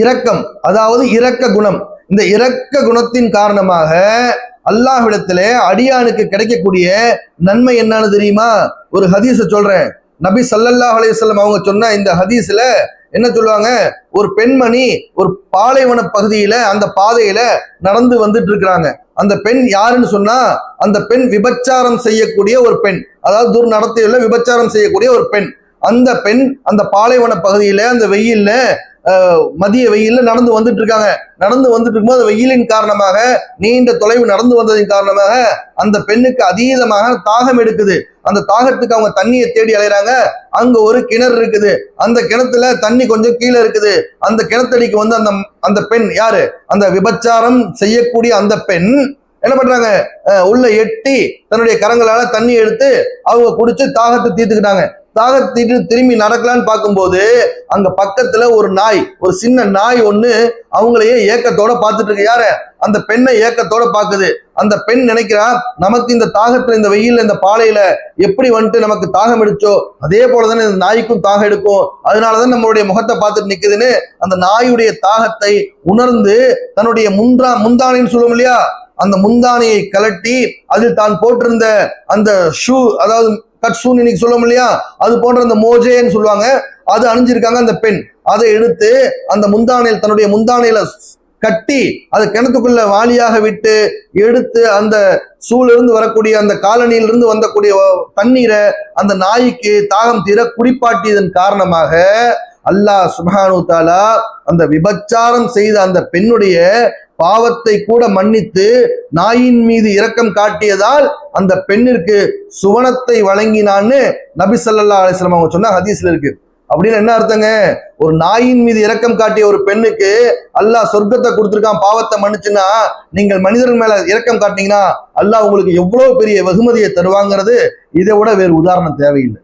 இரக்கம், அதாவது இரக்க குணம். இந்த இரக்க குணத்தின் காரணமாக அல்லாஹ்விடத்திலே அடியானுக்கு கிடைக்கக்கூடிய நன்மை என்னன்னு தெரியுமா? ஒரு ஹதீஸை சொல்றேன். நபி ஸல்லல்லாஹு அலைஹி வஸல்லம் அவங்க சொன்ன இந்த ஹதீஸ்ல என்ன சொல்லுவாங்க? ஒரு பெண்மணி ஒரு பாலைவன பகுதியில அந்த பாதையில நடந்து வந்துட்டு இருக்கிறாங்க. அந்த பெண் யாருன்னு சொன்னா, அந்த பெண் விபச்சாரம் செய்யக்கூடிய ஒரு பெண், அதாவது துர்நடத்தையுள்ள விபச்சாரம் செய்யக்கூடிய ஒரு பெண். அந்த பெண் அந்த பாலைவன பகுதியில அந்த வெயில்ல மதிய வெயில்ல நடந்து வந்துட்டு இருக்காங்க. நடந்து வந்துட்டு இருக்கும்போது வெயிலின் காரணமாக, நீண்ட தொலைவு நடந்து வந்ததின் காரணமாக அந்த பெண்ணுக்கு அதீதமாக தாகம் எடுக்குது. அந்த தாகத்துக்கு அவங்க தண்ணியை தேடி அலைறாங்க. அங்க ஒரு கிணறு இருக்குது. அந்த கிணத்துல தண்ணி கொஞ்சம் கீழே இருக்குது. அந்த கிணத்தடிக்கு வந்து அந்த பெண் யாரு? அந்த விபச்சாரம் செய்யக்கூடிய அந்த பெண் என்ன பண்றாங்க? உள்ள எட்டி தன்னுடைய கரங்களால தண்ணி எடுத்து அவங்க குடிச்சு தாகத்தை தீர்த்துக்கிட்டாங்க. தாகத்திட்டு திரும்பி நடக்கலான்னு பார்க்கும்போது அங்க பக்கத்துல ஒரு நாய், ஒரு சின்ன நாய் ஒண்ணு அவங்களையே ஏக்கத்தோட பார்த்துட்டு இருக்கு. யார? அந்த பெண்ணை ஏக்கத்தோட பாக்குது. அந்த பெண் நினைக்கிறா, நமக்கு இந்த தாகத்துல, இந்த வெயில்ல, இந்த பாலையில எப்படி வந்துட்டு நமக்கு தாகம் எடுச்சோ அதே போலதானே இந்த நாய்க்கும் தாகம் எடுக்கும். அதனாலதான் நம்மளுடைய முகத்தை பார்த்துட்டு நிக்குதுன்னு அந்த நாயுடைய தாகத்தை உணர்ந்து தன்னுடைய முந்தானைன்னு சொல்லுவோம் இல்லையா, அந்த முந்தானையை கலட்டி அதில் தான் போட்டிருந்த அந்த ஷூ, அதாவது கட்சூன் இன்னைக்கு சொல்லுவோம் இல்லையா, அது போன்ற அந்த மோஜேன்னு சொல்லுவாங்க, அது அணிஞ்சிருக்காங்க அந்த பெண். அதை எடுத்து அந்த முந்தானையில், தன்னுடைய முந்தானையில கட்டி அதை கிணத்துக்குள்ள வாளியாக விட்டு எடுத்து அந்த சூழிலிருந்து வரக்கூடிய அந்த காலனியிலிருந்து வந்தக்கூடிய தண்ணீரை அந்த நாய்க்கு தாகம் தீர குடிப்பாட்டியதன் காரணமாக அல்லாஹ் சுப்ஹானஹு தஆலா அந்த விபச்சாரம் செய்த அந்த பெண்ணுடைய பாவத்தை கூட மன்னித்து நாயின் மீது இரக்கம் காட்டியதால் அந்த பெண்ணிற்கு சுவனத்தை வழங்கினான்னு நபி ஸல்லல்லாஹு அலைஹி வஸல்லம் அவங்க சொன்ன ஹதீஸ்ல இருக்கு. அப்படின்னு என்ன அர்த்தங்க? ஒரு நாயின் மீது இரக்கம் காட்டிய ஒரு பெண்ணுக்கு அல்லாஹ் சொர்க்கத்தை கொடுத்திருக்கான் பாவத்தை மன்னிச்சுன்னா, நீங்கள் மனிதர்கள் மேல இரக்கம் காட்டினீங்கன்னா அல்லாஹ் உங்களுக்கு எவ்வளவு பெரிய வெகுமதியை தருவாங்கிறது இதை விட வேறு உதாரணம் தேவையில்லை.